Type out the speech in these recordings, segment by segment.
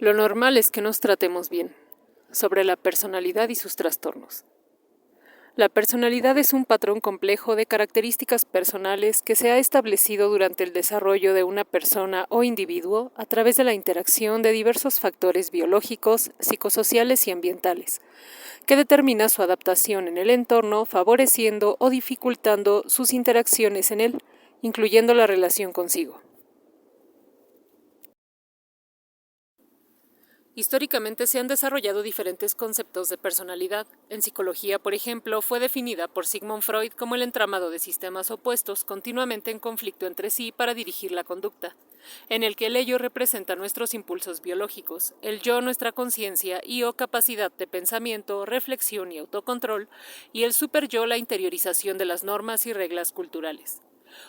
Lo normal es que nos tratemos bien. Sobre la personalidad y sus trastornos. La personalidad es un patrón complejo de características personales que se ha establecido durante el desarrollo de una persona o individuo a través de la interacción de diversos factores biológicos, psicosociales y ambientales, que determina su adaptación en el entorno, favoreciendo o dificultando sus interacciones en él, incluyendo la relación consigo. Históricamente se han desarrollado diferentes conceptos de personalidad. En psicología, por ejemplo, fue definida por Sigmund Freud como el entramado de sistemas opuestos continuamente en conflicto entre sí para dirigir la conducta, en el que el ello representa nuestros impulsos biológicos, el yo nuestra conciencia y o capacidad de pensamiento, reflexión y autocontrol, y el superyo la interiorización de las normas y reglas culturales,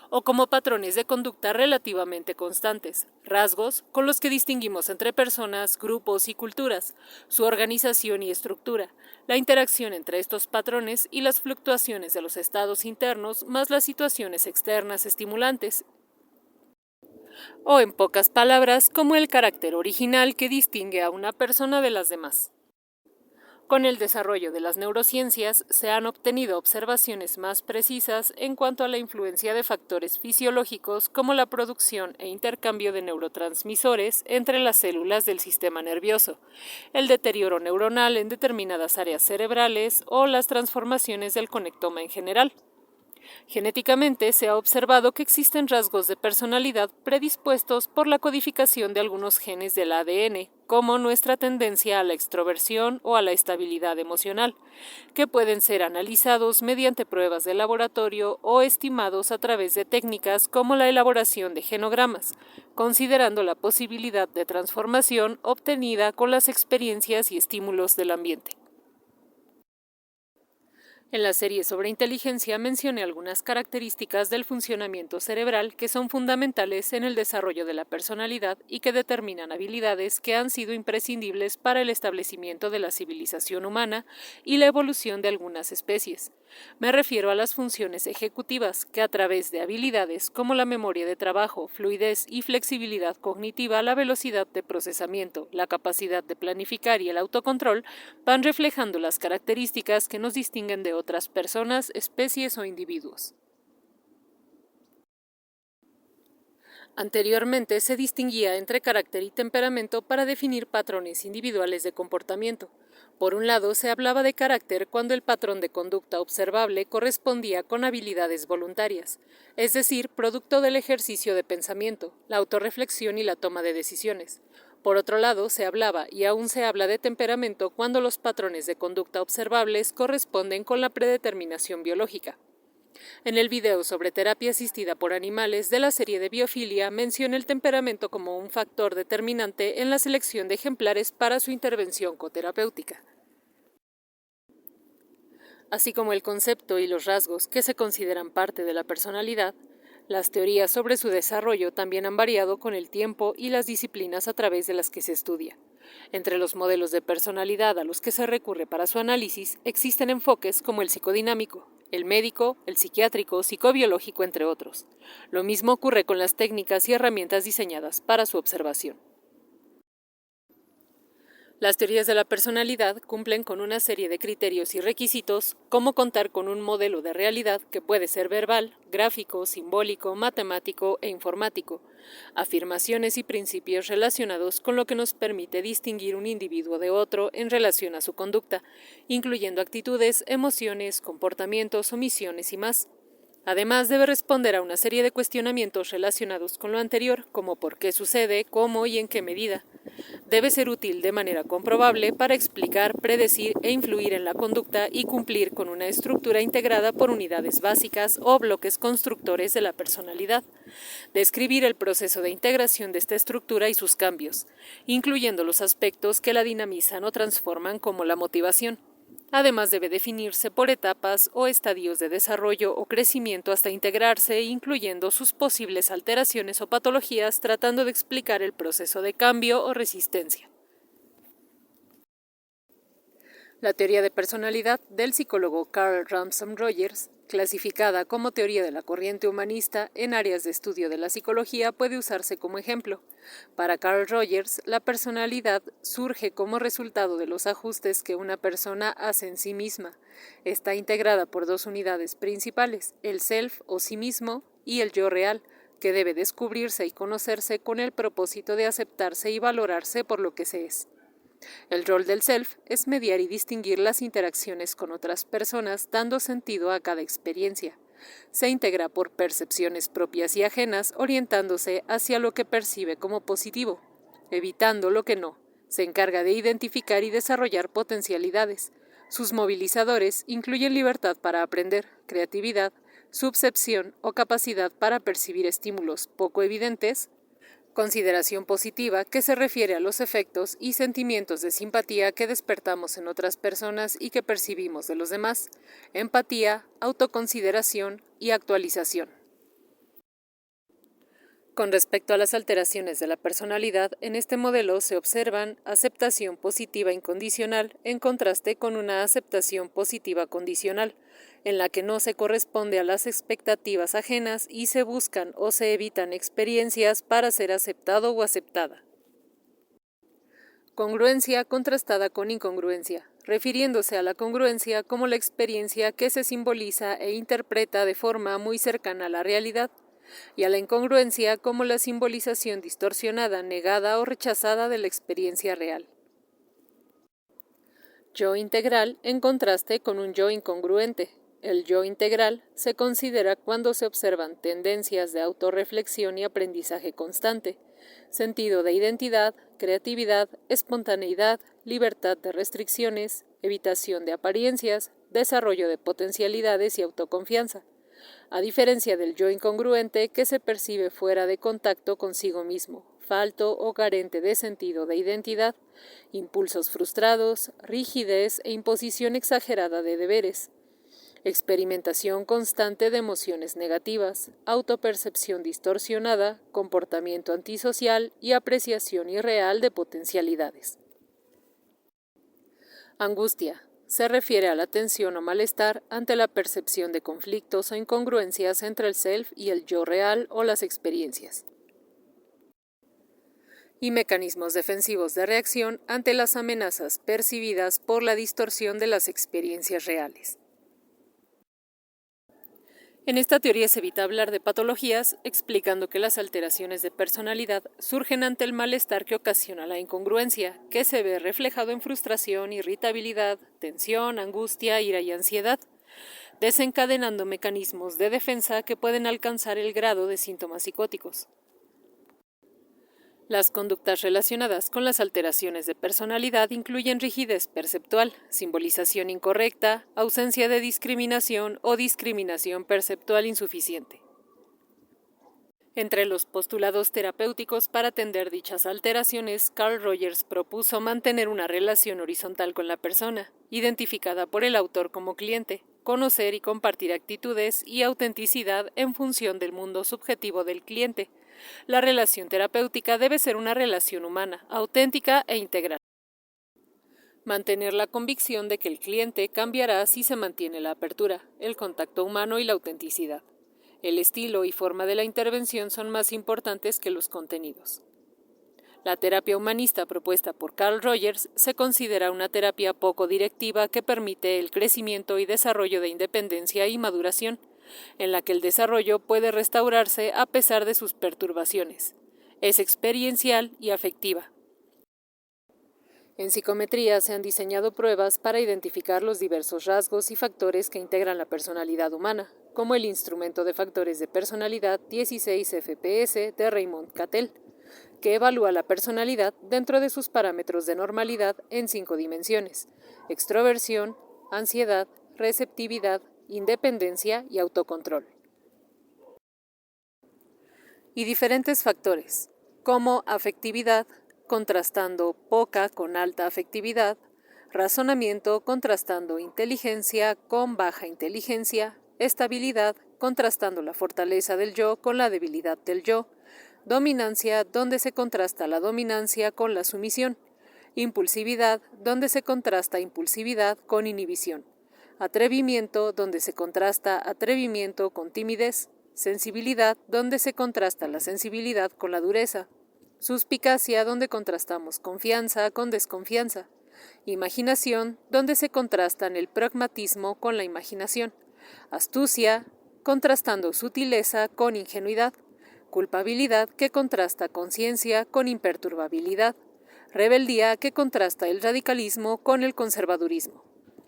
o como patrones de conducta relativamente constantes, rasgos con los que distinguimos entre personas, grupos y culturas, su organización y estructura, la interacción entre estos patrones y las fluctuaciones de los estados internos más las situaciones externas estimulantes, o en pocas palabras, como el carácter original que distingue a una persona de las demás. Con el desarrollo de las neurociencias se han obtenido observaciones más precisas en cuanto a la influencia de factores fisiológicos como la producción e intercambio de neurotransmisores entre las células del sistema nervioso, el deterioro neuronal en determinadas áreas cerebrales o las transformaciones del conectoma en general. Genéticamente se ha observado que existen rasgos de personalidad predispuestos por la codificación de algunos genes del ADN, como nuestra tendencia a la extroversión o a la estabilidad emocional, que pueden ser analizados mediante pruebas de laboratorio o estimados a través de técnicas como la elaboración de genogramas, considerando la posibilidad de transformación obtenida con las experiencias y estímulos del ambiente. En la serie sobre inteligencia mencioné algunas características del funcionamiento cerebral que son fundamentales en el desarrollo de la personalidad y que determinan habilidades que han sido imprescindibles para el establecimiento de la civilización humana y la evolución de algunas especies. Me refiero a las funciones ejecutivas que a través de habilidades como la memoria de trabajo, fluidez y flexibilidad cognitiva, la velocidad de procesamiento, la capacidad de planificar y el autocontrol van reflejando las características que nos distinguen de otras personas, especies o individuos. Anteriormente se distinguía entre carácter y temperamento para definir patrones individuales de comportamiento. Por un lado, se hablaba de carácter cuando el patrón de conducta observable correspondía con habilidades voluntarias, es decir, producto del ejercicio de pensamiento, la autorreflexión y la toma de decisiones. Por otro lado, se hablaba y aún se habla de temperamento cuando los patrones de conducta observables corresponden con la predeterminación biológica. En el video sobre terapia asistida por animales de la serie de Biofilia menciona el temperamento como un factor determinante en la selección de ejemplares para su intervención coterapéutica, así como el concepto y los rasgos que se consideran parte de la personalidad. Las teorías sobre su desarrollo también han variado con el tiempo y las disciplinas a través de las que se estudia. Entre los modelos de personalidad a los que se recurre para su análisis existen enfoques como el psicodinámico, el médico, el psiquiátrico, psicobiológico, entre otros. Lo mismo ocurre con las técnicas y herramientas diseñadas para su observación. Las teorías de la personalidad cumplen con una serie de criterios y requisitos, como contar con un modelo de realidad que puede ser verbal, gráfico, simbólico, matemático e informático, afirmaciones y principios relacionados con lo que nos permite distinguir un individuo de otro en relación a su conducta, incluyendo actitudes, emociones, comportamientos, omisiones y más. Además, debe responder a una serie de cuestionamientos relacionados con lo anterior, como por qué sucede, cómo y en qué medida. Debe ser útil de manera comprobable para explicar, predecir e influir en la conducta y cumplir con una estructura integrada por unidades básicas o bloques constructores de la personalidad. Describir el proceso de integración de esta estructura y sus cambios, incluyendo los aspectos que la dinamizan o transforman como la motivación. Además, debe definirse por etapas o estadios de desarrollo o crecimiento hasta integrarse, incluyendo sus posibles alteraciones o patologías, tratando de explicar el proceso de cambio o resistencia. La teoría de personalidad del psicólogo Carl Ransom Rogers Clasificada como teoría de la corriente humanista en áreas de estudio de la psicología, puede usarse como ejemplo. Para Carl Rogers, la personalidad surge como resultado de los ajustes que una persona hace en sí misma. Está integrada por dos unidades principales, el self o sí mismo y el yo real, que debe descubrirse y conocerse con el propósito de aceptarse y valorarse por lo que se es. El rol del self es mediar y distinguir las interacciones con otras personas, dando sentido a cada experiencia. Se integra por percepciones propias y ajenas, orientándose hacia lo que percibe como positivo, evitando lo que no. Se encarga de identificar y desarrollar potencialidades. Sus movilizadores incluyen libertad para aprender, creatividad, subcepción o capacidad para percibir estímulos poco evidentes, consideración positiva, que se refiere a los efectos y sentimientos de simpatía que despertamos en otras personas y que percibimos de los demás, empatía, autoconsideración y actualización. Con respecto a las alteraciones de la personalidad, en este modelo se observan aceptación positiva incondicional en contraste con una aceptación positiva condicional, en la que no se corresponde a las expectativas ajenas y se buscan o se evitan experiencias para ser aceptado o aceptada. Congruencia contrastada con incongruencia, refiriéndose a la congruencia como la experiencia que se simboliza e interpreta de forma muy cercana a la realidad, y a la incongruencia como la simbolización distorsionada, negada o rechazada de la experiencia real. Yo integral en contraste con un yo incongruente. El yo integral se considera cuando se observan tendencias de autorreflexión y aprendizaje constante, sentido de identidad, creatividad, espontaneidad, libertad de restricciones, evitación de apariencias, desarrollo de potencialidades y autoconfianza, a diferencia del yo incongruente que se percibe fuera de contacto consigo mismo, falto o carente de sentido de identidad, impulsos frustrados, rigidez e imposición exagerada de deberes, experimentación constante de emociones negativas, autopercepción distorsionada, comportamiento antisocial y apreciación irreal de potencialidades. Angustia. Se refiere a la tensión o malestar ante la percepción de conflictos o incongruencias entre el self y el yo real o las experiencias. Y mecanismos defensivos de reacción ante las amenazas percibidas por la distorsión de las experiencias reales. En esta teoría se evita hablar de patologías, explicando que las alteraciones de personalidad surgen ante el malestar que ocasiona la incongruencia, que se ve reflejado en frustración, irritabilidad, tensión, angustia, ira y ansiedad, desencadenando mecanismos de defensa que pueden alcanzar el grado de síntomas psicóticos. Las conductas relacionadas con las alteraciones de personalidad incluyen rigidez perceptual, simbolización incorrecta, ausencia de discriminación o discriminación perceptual insuficiente. Entre los postulados terapéuticos para atender dichas alteraciones, Carl Rogers propuso mantener una relación horizontal con la persona, identificada por el autor como cliente, conocer y compartir actitudes y autenticidad en función del mundo subjetivo del cliente. La relación terapéutica debe ser una relación humana, auténtica e integral. Mantener la convicción de que el cliente cambiará si se mantiene la apertura, el contacto humano y la autenticidad. El estilo y forma de la intervención son más importantes que los contenidos. La terapia humanista propuesta por Carl Rogers se considera una terapia poco directiva que permite el crecimiento y desarrollo de independencia y maduración, en la que el desarrollo puede restaurarse a pesar de sus perturbaciones. Es experiencial y afectiva. En psicometría se han diseñado pruebas para identificar los diversos rasgos y factores que integran la personalidad humana, como el instrumento de factores de personalidad 16 FPS de Raymond Cattell, que evalúa la personalidad dentro de sus parámetros de normalidad en 5 dimensiones: extroversión, ansiedad, receptividad, independencia y autocontrol. Y diferentes factores, como afectividad, contrastando poca con alta afectividad, razonamiento contrastando inteligencia con baja inteligencia, estabilidad contrastando la fortaleza del yo con la debilidad del yo, dominancia donde se contrasta la dominancia con la sumisión, impulsividad donde se contrasta impulsividad con inhibición, atrevimiento, donde se contrasta atrevimiento con timidez, sensibilidad, donde se contrasta la sensibilidad con la dureza, suspicacia, donde contrastamos confianza con desconfianza, imaginación, donde se contrastan el pragmatismo con la imaginación, astucia, contrastando sutileza con ingenuidad, culpabilidad, que contrasta conciencia con imperturbabilidad, rebeldía, que contrasta el radicalismo con el conservadurismo,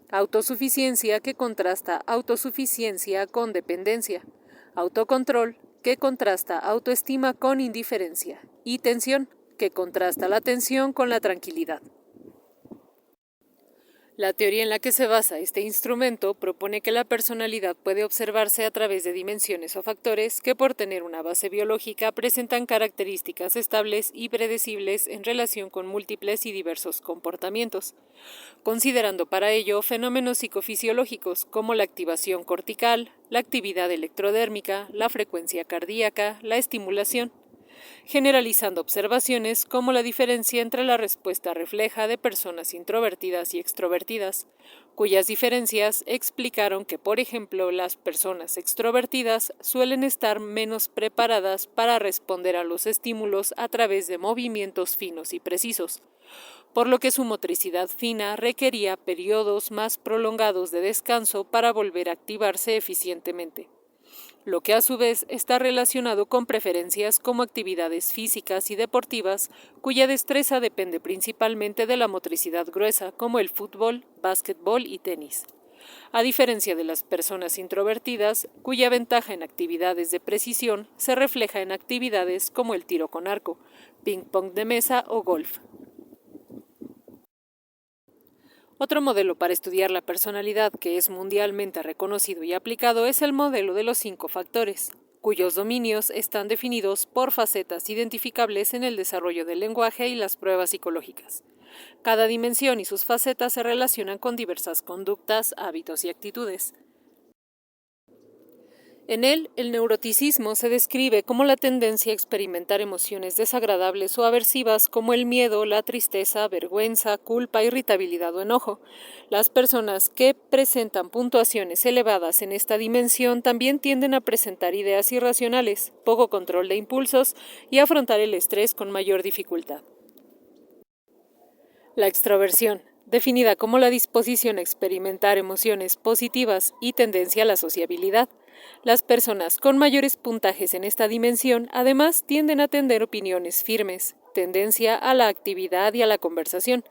autosuficiencia, que contrasta autosuficiencia con dependencia, autocontrol, que contrasta autoestima con indiferencia, y tensión, que contrasta la tensión con la tranquilidad. La teoría en la que se basa este instrumento propone que la personalidad puede observarse a través de dimensiones o factores que, por tener una base biológica, presentan características estables y predecibles en relación con múltiples y diversos comportamientos, considerando para ello fenómenos psicofisiológicos como la activación cortical, la actividad electrodérmica, la frecuencia cardíaca, la estimulación, generalizando observaciones como la diferencia entre la respuesta refleja de personas introvertidas y extrovertidas, cuyas diferencias explicaron que, por ejemplo, las personas extrovertidas suelen estar menos preparadas para responder a los estímulos a través de movimientos finos y precisos, por lo que su motricidad fina requería periodos más prolongados de descanso para volver a activarse eficientemente, lo que a su vez está relacionado con preferencias como actividades físicas y deportivas cuya destreza depende principalmente de la motricidad gruesa, como el fútbol, básquetbol y tenis. A diferencia de las personas introvertidas, cuya ventaja en actividades de precisión se refleja en actividades como el tiro con arco, ping-pong de mesa o golf. Otro modelo para estudiar la personalidad que es mundialmente reconocido y aplicado es el modelo de los 5 factores, cuyos dominios están definidos por facetas identificables en el desarrollo del lenguaje y las pruebas psicológicas. Cada dimensión y sus facetas se relacionan con diversas conductas, hábitos y actitudes. En él, el neuroticismo se describe como la tendencia a experimentar emociones desagradables o aversivas como el miedo, la tristeza, vergüenza, culpa, irritabilidad o enojo. Las personas que presentan puntuaciones elevadas en esta dimensión también tienden a presentar ideas irracionales, poco control de impulsos y afrontar el estrés con mayor dificultad. La extroversión, definida como la disposición a experimentar emociones positivas y tendencia a la sociabilidad. Las personas con mayores puntajes en esta dimensión además tienden a tener opiniones firmes, tendencia a la actividad y a la conversación,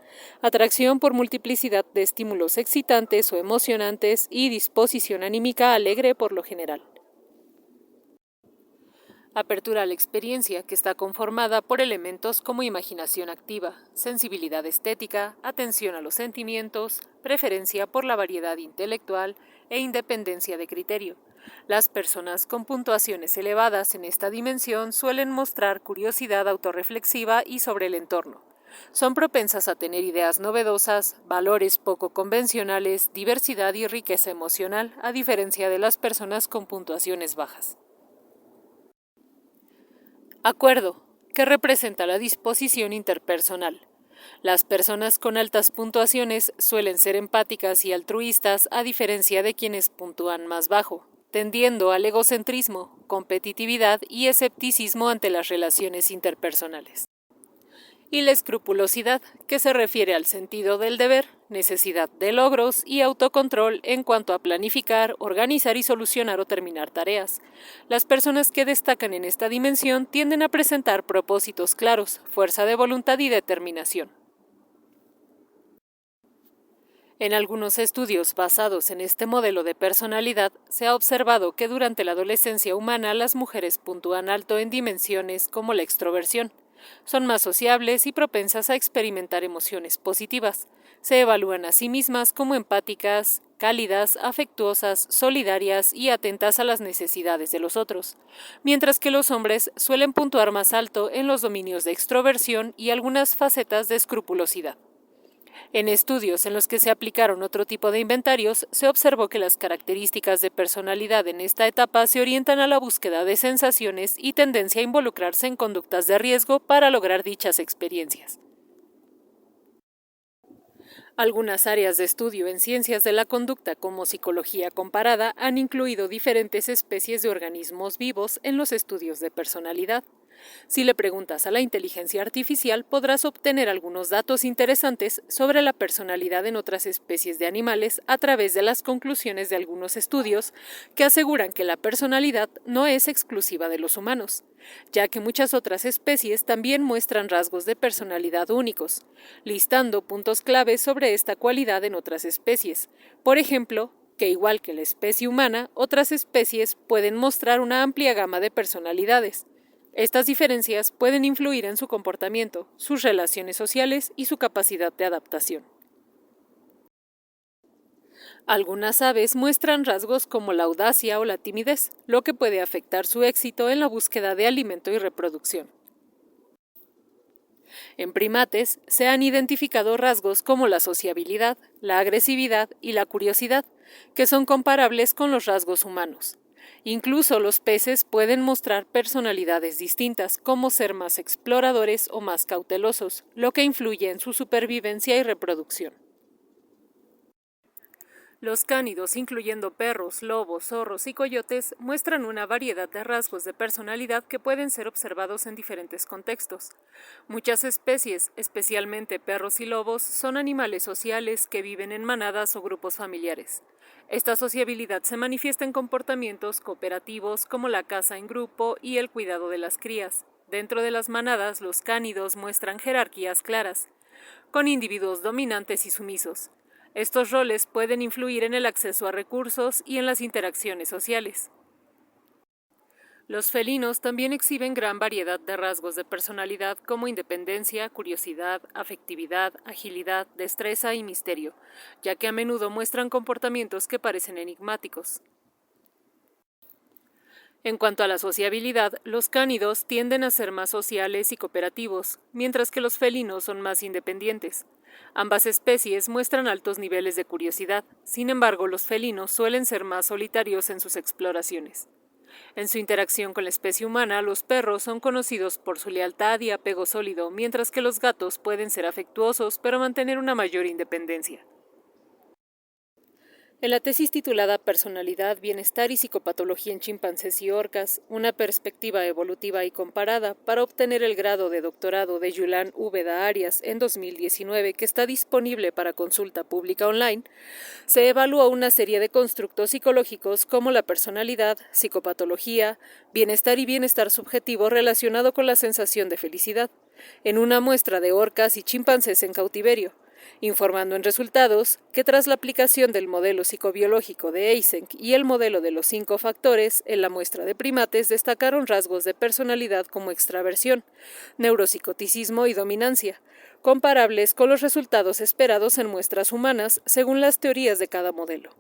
atracción por multiplicidad de estímulos excitantes o emocionantes y disposición anímica alegre por lo general. Apertura a la experiencia, que está conformada por elementos como imaginación activa, sensibilidad estética, atención a los sentimientos, preferencia por la variedad intelectual e independencia de criterio. Las personas con puntuaciones elevadas en esta dimensión suelen mostrar curiosidad autorreflexiva y sobre el entorno. Son propensas a tener ideas novedosas, valores poco convencionales, diversidad y riqueza emocional, a diferencia de las personas con puntuaciones bajas. Acuerdo, que representa la disposición interpersonal. Las personas con altas puntuaciones suelen ser empáticas y altruistas a diferencia de quienes puntúan más bajo, tendiendo al egocentrismo, competitividad y escepticismo ante las relaciones interpersonales. Y la escrupulosidad, que se refiere al sentido del deber, necesidad de logros y autocontrol en cuanto a planificar, organizar y solucionar o terminar tareas. Las personas que destacan en esta dimensión tienden a presentar propósitos claros, fuerza de voluntad y determinación. En algunos estudios basados en este modelo de personalidad, se ha observado que durante la adolescencia humana las mujeres puntúan alto en dimensiones como la extroversión. Son más sociables y propensas a experimentar emociones positivas. Se evalúan a sí mismas como empáticas, cálidas, afectuosas, solidarias y atentas a las necesidades de los otros, mientras que los hombres suelen puntuar más alto en los dominios de extroversión y algunas facetas de escrupulosidad. En estudios en los que se aplicaron otro tipo de inventarios, se observó que las características de personalidad en esta etapa se orientan a la búsqueda de sensaciones y tendencia a involucrarse en conductas de riesgo para lograr dichas experiencias. Algunas áreas de estudio en ciencias de la conducta como psicología comparada han incluido diferentes especies de organismos vivos en los estudios de personalidad. Si le preguntas a la inteligencia artificial, podrás obtener algunos datos interesantes sobre la personalidad en otras especies de animales a través de las conclusiones de algunos estudios que aseguran que la personalidad no es exclusiva de los humanos, ya que muchas otras especies también muestran rasgos de personalidad únicos, listando puntos claves sobre esta cualidad en otras especies. Por ejemplo, que igual que la especie humana, otras especies pueden mostrar una amplia gama de personalidades. Estas diferencias pueden influir en su comportamiento, sus relaciones sociales y su capacidad de adaptación. Algunas aves muestran rasgos como la audacia o la timidez, lo que puede afectar su éxito en la búsqueda de alimento y reproducción. En primates se han identificado rasgos como la sociabilidad, la agresividad y la curiosidad, que son comparables con los rasgos humanos. Incluso los peces pueden mostrar personalidades distintas, como ser más exploradores o más cautelosos, lo que influye en su supervivencia y reproducción. Los cánidos, incluyendo perros, lobos, zorros y coyotes, muestran una variedad de rasgos de personalidad que pueden ser observados en diferentes contextos. Muchas especies, especialmente perros y lobos, son animales sociales que viven en manadas o grupos familiares. Esta sociabilidad se manifiesta en comportamientos cooperativos como la caza en grupo y el cuidado de las crías. Dentro de las manadas, los cánidos muestran jerarquías claras, con individuos dominantes y sumisos. Estos roles pueden influir en el acceso a recursos y en las interacciones sociales. Los felinos también exhiben gran variedad de rasgos de personalidad como independencia, curiosidad, afectividad, agilidad, destreza y misterio, ya que a menudo muestran comportamientos que parecen enigmáticos. En cuanto a la sociabilidad, los cánidos tienden a ser más sociales y cooperativos, mientras que los felinos son más independientes. Ambas especies muestran altos niveles de curiosidad, sin embargo, los felinos suelen ser más solitarios en sus exploraciones. En su interacción con la especie humana, los perros son conocidos por su lealtad y apego sólido, mientras que los gatos pueden ser afectuosos pero mantener una mayor independencia. En la tesis titulada Personalidad, Bienestar y Psicopatología en chimpancés y orcas, una perspectiva evolutiva y comparada, para obtener el grado de doctorado de Yulan Úbeda Arias en 2019, que está disponible para consulta pública online, se evaluó una serie de constructos psicológicos como la personalidad, psicopatología, bienestar y bienestar subjetivo relacionado con la sensación de felicidad, en una muestra de orcas y chimpancés en cautiverio, informando en resultados que tras la aplicación del modelo psicobiológico de Eysenck y el modelo de los 5 factores, en la muestra de primates destacaron rasgos de personalidad como extraversión, neuropsicoticismo y dominancia, comparables con los resultados esperados en muestras humanas según las teorías de cada modelo.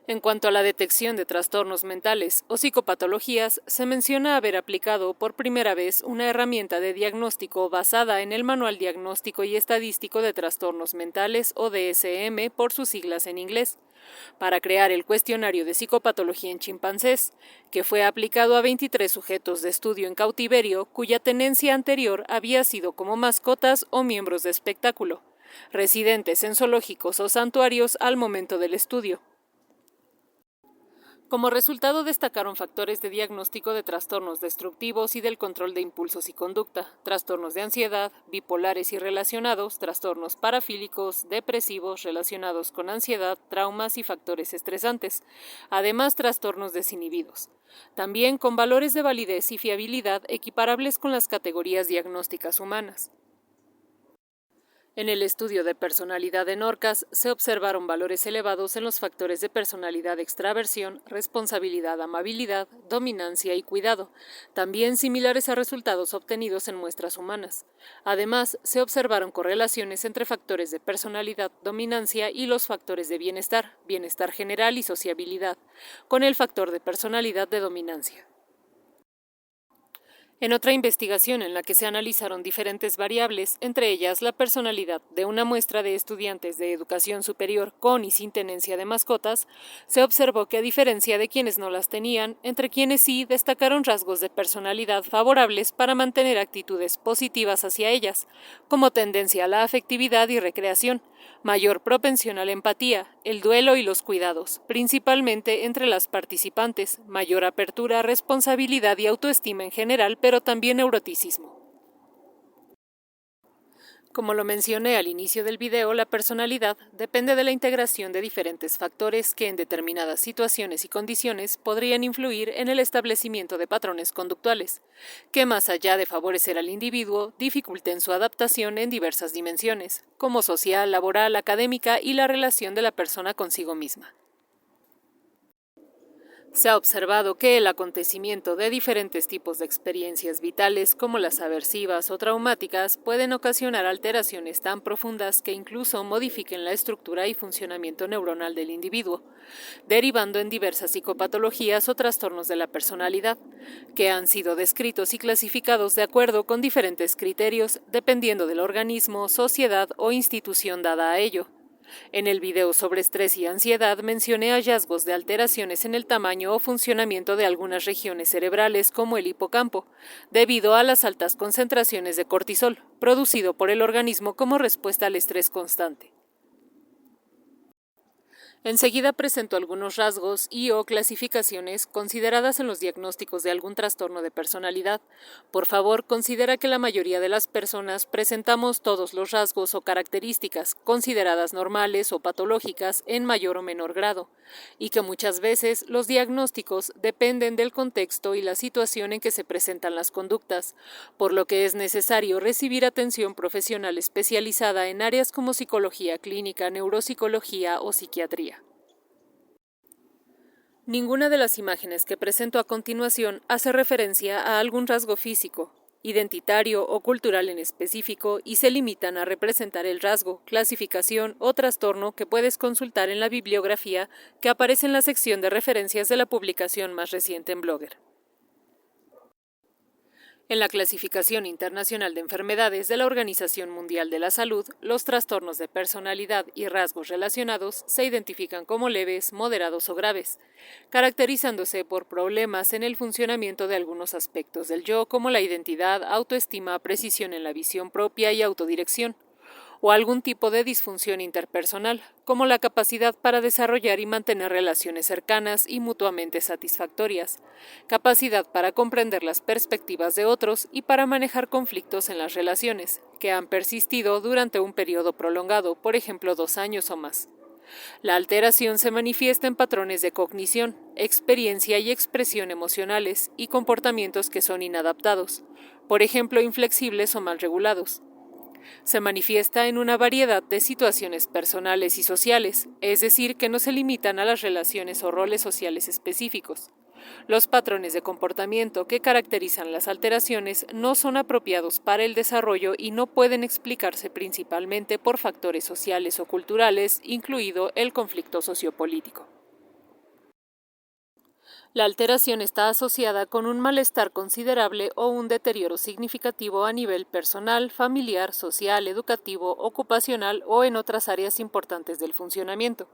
En cuanto a la detección de trastornos mentales o psicopatologías, se menciona haber aplicado por primera vez una herramienta de diagnóstico basada en el Manual Diagnóstico y Estadístico de Trastornos Mentales o DSM por sus siglas en inglés, para crear el cuestionario de psicopatología en chimpancés, que fue aplicado a 23 sujetos de estudio en cautiverio cuya tenencia anterior había sido como mascotas o miembros de espectáculo, residentes en zoológicos o santuarios al momento del estudio. Como resultado destacaron factores de diagnóstico de trastornos destructivos y del control de impulsos y conducta, trastornos de ansiedad, bipolares y relacionados, trastornos parafílicos, depresivos relacionados con ansiedad, traumas y factores estresantes, además trastornos desinhibidos. También con valores de validez y fiabilidad equiparables con las categorías diagnósticas humanas. En el estudio de personalidad en orcas se observaron valores elevados en los factores de personalidad extraversión, responsabilidad, amabilidad, dominancia y cuidado, también similares a resultados obtenidos en muestras humanas. Además, se observaron correlaciones entre factores de personalidad, dominancia y los factores de bienestar, bienestar general y sociabilidad, con el factor de personalidad de dominancia. En otra investigación en la que se analizaron diferentes variables, entre ellas la personalidad de una muestra de estudiantes de educación superior con y sin tenencia de mascotas, se observó que a diferencia de quienes no las tenían, entre quienes sí destacaron rasgos de personalidad favorables para mantener actitudes positivas hacia ellas, como tendencia a la afectividad y recreación, mayor propensión a la empatía, el duelo y los cuidados, principalmente entre las participantes, mayor apertura, responsabilidad y autoestima en general, pero también neuroticismo. Como lo mencioné al inicio del video, la personalidad depende de la integración de diferentes factores que en determinadas situaciones y condiciones podrían influir en el establecimiento de patrones conductuales, que más allá de favorecer al individuo, dificulten su adaptación en diversas dimensiones, como social, laboral, académica y la relación de la persona consigo misma. Se ha observado que el acontecimiento de diferentes tipos de experiencias vitales, como las aversivas o traumáticas, pueden ocasionar alteraciones tan profundas que incluso modifiquen la estructura y funcionamiento neuronal del individuo, derivando en diversas psicopatologías o trastornos de la personalidad, que han sido descritos y clasificados de acuerdo con diferentes criterios, dependiendo del organismo, sociedad o institución dada a ello. En el video sobre estrés y ansiedad mencioné hallazgos de alteraciones en el tamaño o funcionamiento de algunas regiones cerebrales como el hipocampo, debido a las altas concentraciones de cortisol, producido por el organismo como respuesta al estrés constante. Enseguida presento algunos rasgos y o clasificaciones consideradas en los diagnósticos de algún trastorno de personalidad. Por favor, considera que la mayoría de las personas presentamos todos los rasgos o características consideradas normales o patológicas en mayor o menor grado, y que muchas veces los diagnósticos dependen del contexto y la situación en que se presentan las conductas, por lo que es necesario recibir atención profesional especializada en áreas como psicología clínica, neuropsicología o psiquiatría. Ninguna de las imágenes que presento a continuación hace referencia a algún rasgo físico, identitario o cultural en específico y se limitan a representar el rasgo, clasificación o trastorno que puedes consultar en la bibliografía que aparece en la sección de referencias de la publicación más reciente en Blogger. En la Clasificación Internacional de Enfermedades de la Organización Mundial de la Salud, los trastornos de personalidad y rasgos relacionados se identifican como leves, moderados o graves, caracterizándose por problemas en el funcionamiento de algunos aspectos del yo, como la identidad, autoestima, precisión en la visión propia y autodirección, o algún tipo de disfunción interpersonal, como la capacidad para desarrollar y mantener relaciones cercanas y mutuamente satisfactorias, capacidad para comprender las perspectivas de otros y para manejar conflictos en las relaciones, que han persistido durante un periodo prolongado, por ejemplo 2 años o más. La alteración se manifiesta en patrones de cognición, experiencia y expresión emocionales y comportamientos que son inadaptados, por ejemplo inflexibles o mal regulados. Se manifiesta en una variedad de situaciones personales y sociales, es decir, que no se limitan a las relaciones o roles sociales específicos. Los patrones de comportamiento que caracterizan las alteraciones no son apropiados para el desarrollo y no pueden explicarse principalmente por factores sociales o culturales, incluido el conflicto sociopolítico. La alteración está asociada con un malestar considerable o un deterioro significativo a nivel personal, familiar, social, educativo, ocupacional o en otras áreas importantes del funcionamiento.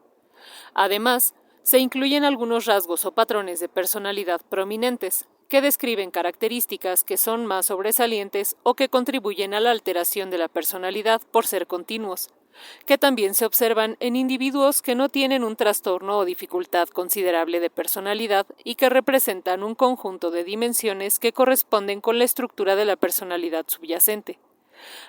Además, se incluyen algunos rasgos o patrones de personalidad prominentes, que describen características que son más sobresalientes o que contribuyen a la alteración de la personalidad por ser continuos, que también se observan en individuos que no tienen un trastorno o dificultad considerable de personalidad y que representan un conjunto de dimensiones que corresponden con la estructura de la personalidad subyacente.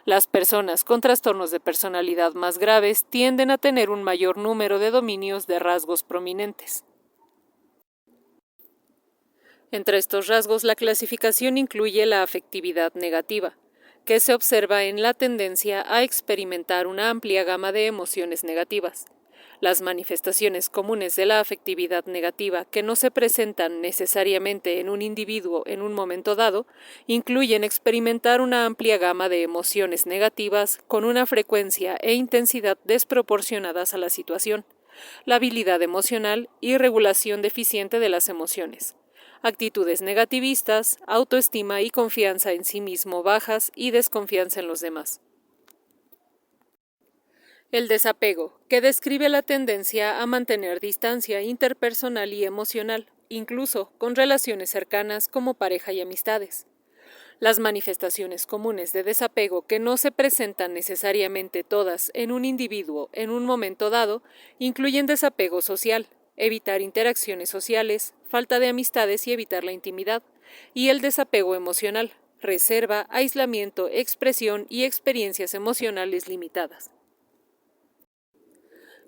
Las personas con trastornos de personalidad más graves tienden a tener un mayor número de dominios de rasgos prominentes. Entre estos rasgos, la clasificación incluye la afectividad negativa, que se observa en la tendencia a experimentar una amplia gama de emociones negativas. Las manifestaciones comunes de la afectividad negativa, que no se presentan necesariamente en un individuo en un momento dado, incluyen experimentar una amplia gama de emociones negativas con una frecuencia e intensidad desproporcionadas a la situación, la habilidad emocional y regulación deficiente de las emociones, actitudes negativistas, autoestima y confianza en sí mismo bajas y desconfianza en los demás. El desapego, que describe la tendencia a mantener distancia interpersonal y emocional, incluso con relaciones cercanas como pareja y amistades. Las manifestaciones comunes de desapego que no se presentan necesariamente todas en un individuo en un momento dado incluyen desapego social, evitar interacciones sociales, falta de amistades y evitar la intimidad, y el desapego emocional, reserva, aislamiento, expresión y experiencias emocionales limitadas.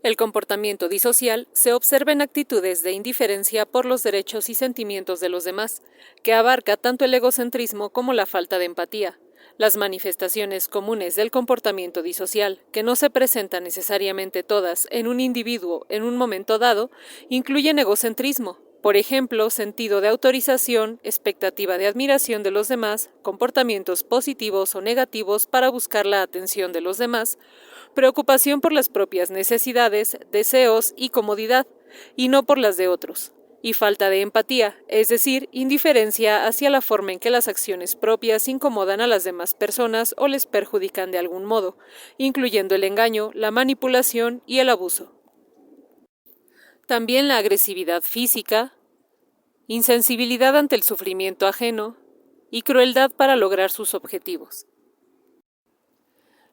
El comportamiento disocial se observa en actitudes de indiferencia por los derechos y sentimientos de los demás, que abarca tanto el egocentrismo como la falta de empatía. Las manifestaciones comunes del comportamiento disocial, que no se presentan necesariamente todas en un individuo en un momento dado, incluyen egocentrismo, por ejemplo, sentido de autorización, expectativa de admiración de los demás, comportamientos positivos o negativos para buscar la atención de los demás, preocupación por las propias necesidades, deseos y comodidad, y no por las de otros, y falta de empatía, es decir, indiferencia hacia la forma en que las acciones propias incomodan a las demás personas o les perjudican de algún modo, incluyendo el engaño, la manipulación y el abuso. También la agresividad física, insensibilidad ante el sufrimiento ajeno y crueldad para lograr sus objetivos.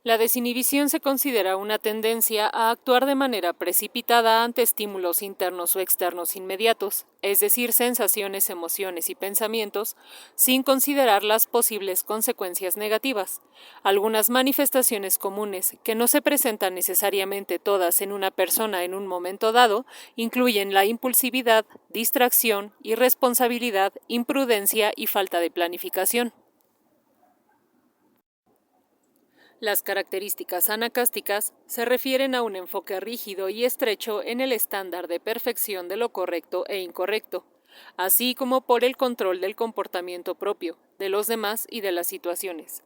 La desinhibición se considera una tendencia a actuar de manera precipitada ante estímulos internos o externos inmediatos, es decir, sensaciones, emociones y pensamientos, sin considerar las posibles consecuencias negativas. Algunas manifestaciones comunes, que no se presentan necesariamente todas en una persona en un momento dado, incluyen la impulsividad, distracción, irresponsabilidad, imprudencia y falta de planificación. Las características anacásticas se refieren a un enfoque rígido y estrecho en el estándar de perfección de lo correcto e incorrecto, así como por el control del comportamiento propio, de los demás y de las situaciones,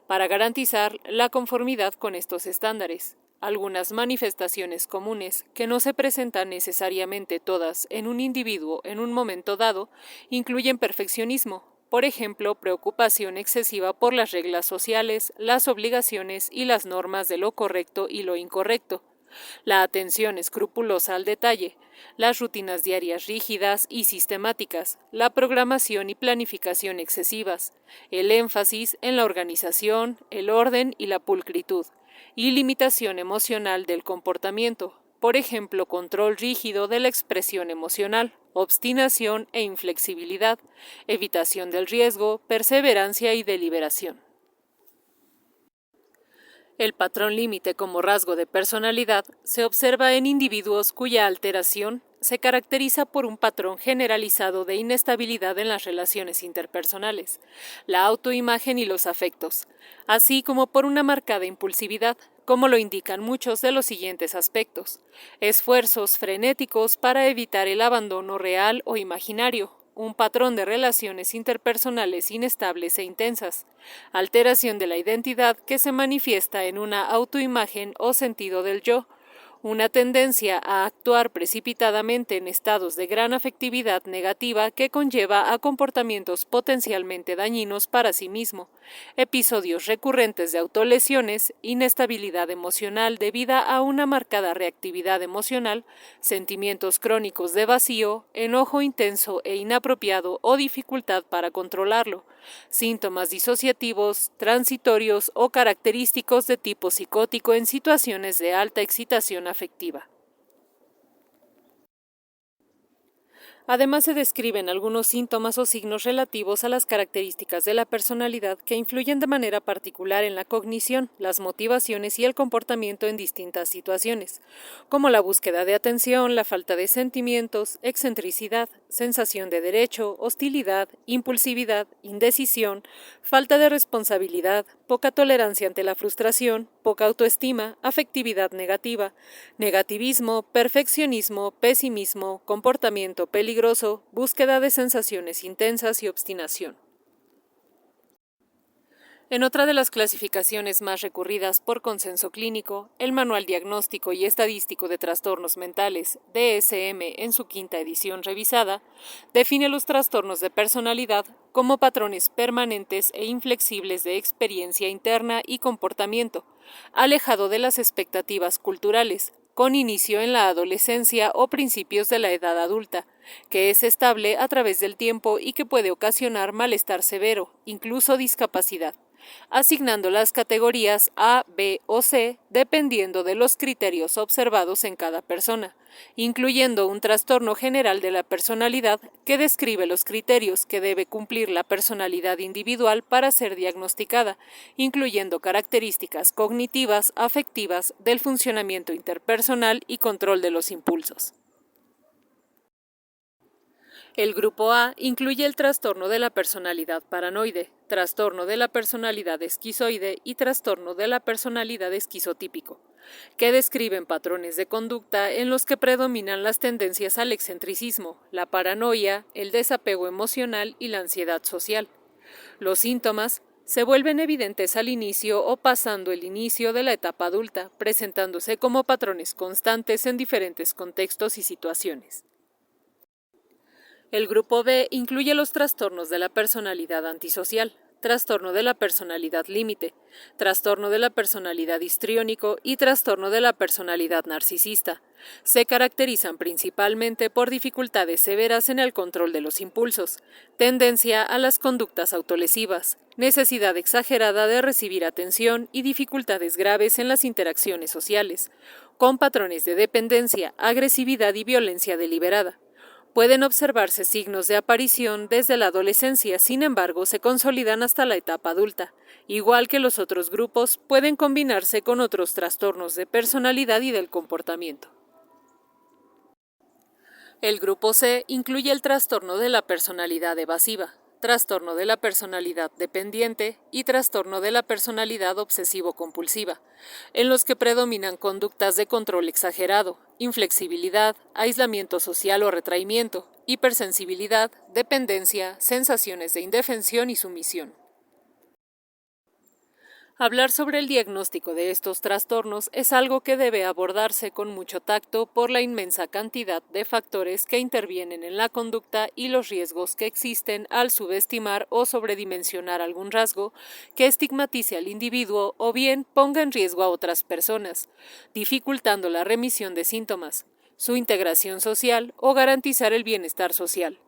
para garantizar la conformidad con estos estándares. Algunas manifestaciones comunes, que no se presentan necesariamente todas en un individuo en un momento dado, incluyen perfeccionismo, por ejemplo, preocupación excesiva por las reglas sociales, las obligaciones y las normas de lo correcto y lo incorrecto, la atención escrupulosa al detalle, las rutinas diarias rígidas y sistemáticas, la programación y planificación excesivas, el énfasis en la organización, el orden y la pulcritud, y limitación emocional del comportamiento, por ejemplo, control rígido de la expresión emocional, obstinación e inflexibilidad, evitación del riesgo, perseverancia y deliberación. El patrón límite como rasgo de personalidad se observa en individuos cuya alteración se caracteriza por un patrón generalizado de inestabilidad en las relaciones interpersonales, la autoimagen y los afectos, así como por una marcada impulsividad, como lo indican muchos de los siguientes aspectos: esfuerzos frenéticos para evitar el abandono real o imaginario, un patrón de relaciones interpersonales inestables e intensas, alteración de la identidad que se manifiesta en una autoimagen o sentido del yo, una tendencia a actuar precipitadamente en estados de gran afectividad negativa que conlleva a comportamientos potencialmente dañinos para sí mismo, episodios recurrentes de autolesiones, inestabilidad emocional debida a una marcada reactividad emocional, sentimientos crónicos de vacío, enojo intenso e inapropiado o dificultad para controlarlo, síntomas disociativos, transitorios o característicos de tipo psicótico en situaciones de alta excitación afectiva. Además, se describen algunos síntomas o signos relativos a las características de la personalidad que influyen de manera particular en la cognición, las motivaciones y el comportamiento en distintas situaciones, como la búsqueda de atención, la falta de sentimientos, excentricidad, sensación de derecho, hostilidad, impulsividad, indecisión, falta de responsabilidad, poca tolerancia ante la frustración, poca autoestima, afectividad negativa, negativismo, perfeccionismo, pesimismo, comportamiento peligroso, búsqueda de sensaciones intensas y obstinación. En otra de las clasificaciones más recurridas por consenso clínico, el Manual Diagnóstico y Estadístico de Trastornos Mentales, DSM, en su quinta edición revisada, define los trastornos de personalidad como patrones permanentes e inflexibles de experiencia interna y comportamiento, alejado de las expectativas culturales, con inicio en la adolescencia o principios de la edad adulta, que es estable a través del tiempo y que puede ocasionar malestar severo, incluso discapacidad, asignando las categorías A, B o C dependiendo de los criterios observados en cada persona, incluyendo un trastorno general de la personalidad que describe los criterios que debe cumplir la personalidad individual para ser diagnosticada, incluyendo características cognitivas, afectivas, del funcionamiento interpersonal y control de los impulsos. El grupo A incluye el trastorno de la personalidad paranoide, trastorno de la personalidad esquizoide y trastorno de la personalidad esquizotípico, que describen patrones de conducta en los que predominan las tendencias al excentricismo, la paranoia, el desapego emocional y la ansiedad social. Los síntomas se vuelven evidentes al inicio o pasando el inicio de la etapa adulta, presentándose como patrones constantes en diferentes contextos y situaciones. El grupo B incluye los trastornos de la personalidad antisocial, trastorno de la personalidad límite, trastorno de la personalidad histriónico y trastorno de la personalidad narcisista. Se caracterizan principalmente por dificultades severas en el control de los impulsos, tendencia a las conductas autolesivas, necesidad exagerada de recibir atención y dificultades graves en las interacciones sociales, con patrones de dependencia, agresividad y violencia deliberada. Pueden observarse signos de aparición desde la adolescencia, sin embargo, se consolidan hasta la etapa adulta. Igual que los otros grupos, pueden combinarse con otros trastornos de personalidad y del comportamiento. El grupo C incluye el trastorno de la personalidad evasiva, trastorno de la personalidad dependiente y trastorno de la personalidad obsesivo-compulsiva, en los que predominan conductas de control exagerado, inflexibilidad, aislamiento social o retraimiento, hipersensibilidad, dependencia, sensaciones de indefensión y sumisión. Hablar sobre el diagnóstico de estos trastornos es algo que debe abordarse con mucho tacto por la inmensa cantidad de factores que intervienen en la conducta y los riesgos que existen al subestimar o sobredimensionar algún rasgo que estigmatice al individuo o bien ponga en riesgo a otras personas, dificultando la remisión de síntomas, su integración social o garantizar el bienestar social.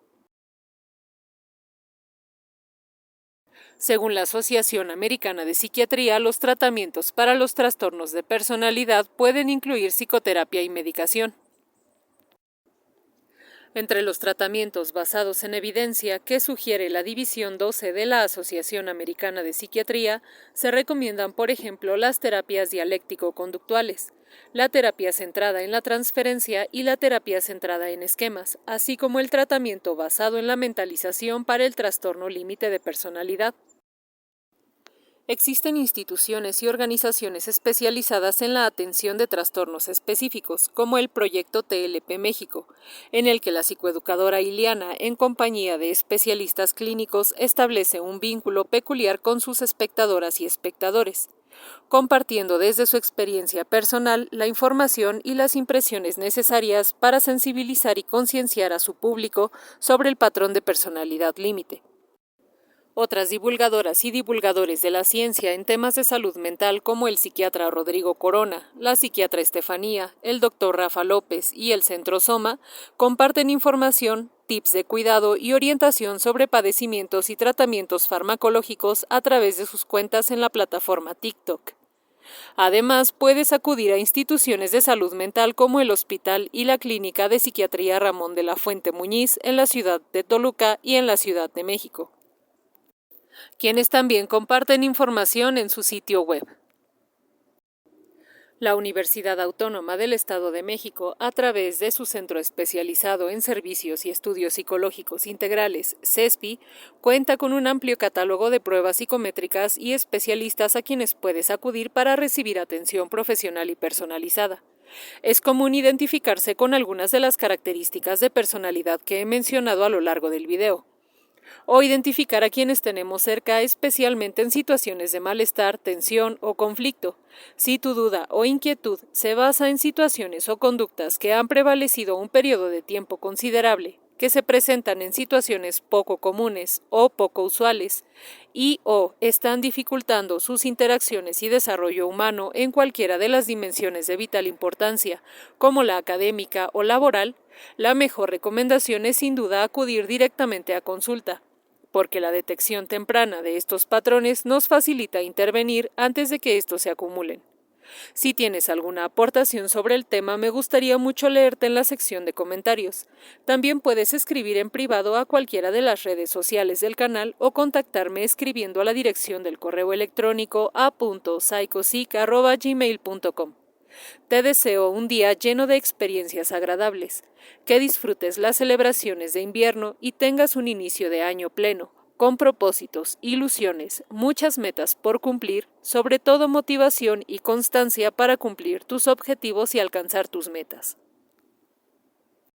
Según la Asociación Americana de Psiquiatría, los tratamientos para los trastornos de personalidad pueden incluir psicoterapia y medicación. Entre los tratamientos basados en evidencia que sugiere la División 12 de la Asociación Americana de Psiquiatría, se recomiendan, por ejemplo, las terapias dialéctico-conductuales, la terapia centrada en la transferencia y la terapia centrada en esquemas, así como el tratamiento basado en la mentalización para el trastorno límite de personalidad. Existen instituciones y organizaciones especializadas en la atención de trastornos específicos, como el Proyecto TLP México, en el que la psicoeducadora Iliana, en compañía de especialistas clínicos, establece un vínculo peculiar con sus espectadoras y espectadores, compartiendo desde su experiencia personal la información y las impresiones necesarias para sensibilizar y concienciar a su público sobre el patrón de personalidad límite. Otras divulgadoras y divulgadores de la ciencia en temas de salud mental como el psiquiatra Rodrigo Corona, la psiquiatra Estefanía, el doctor Rafa López y el Centro Soma comparten información, tips de cuidado y orientación sobre padecimientos y tratamientos farmacológicos a través de sus cuentas en la plataforma TikTok. Además, puedes acudir a instituciones de salud mental como el Hospital y la Clínica de Psiquiatría Ramón de la Fuente Muñiz en la ciudad de Toluca y en la Ciudad de México, quienes también comparten información en su sitio web. La Universidad Autónoma del Estado de México, a través de su Centro Especializado en Servicios y Estudios Psicológicos Integrales, CESPI, cuenta con un amplio catálogo de pruebas psicométricas y especialistas a quienes puedes acudir para recibir atención profesional y personalizada. Es común identificarse con algunas de las características de personalidad que he mencionado a lo largo del video, o identificar a quienes tenemos cerca, especialmente en situaciones de malestar, tensión o conflicto. Si tu duda o inquietud se basa en situaciones o conductas que han prevalecido un periodo de tiempo considerable, que se presentan en situaciones poco comunes o poco usuales y o están dificultando sus interacciones y desarrollo humano en cualquiera de las dimensiones de vital importancia, como la académica o laboral, la mejor recomendación es sin duda acudir directamente a consulta, porque la detección temprana de estos patrones nos facilita intervenir antes de que estos se acumulen. Si tienes alguna aportación sobre el tema, me gustaría mucho leerte en la sección de comentarios. También puedes escribir en privado a cualquiera de las redes sociales del canal o contactarme escribiendo a la dirección del correo electrónico a.psychosic@gmail.com. Te deseo un día lleno de experiencias agradables, que disfrutes las celebraciones de invierno y tengas un inicio de año pleno, con propósitos, ilusiones, muchas metas por cumplir, sobre todo motivación y constancia para cumplir tus objetivos y alcanzar tus metas.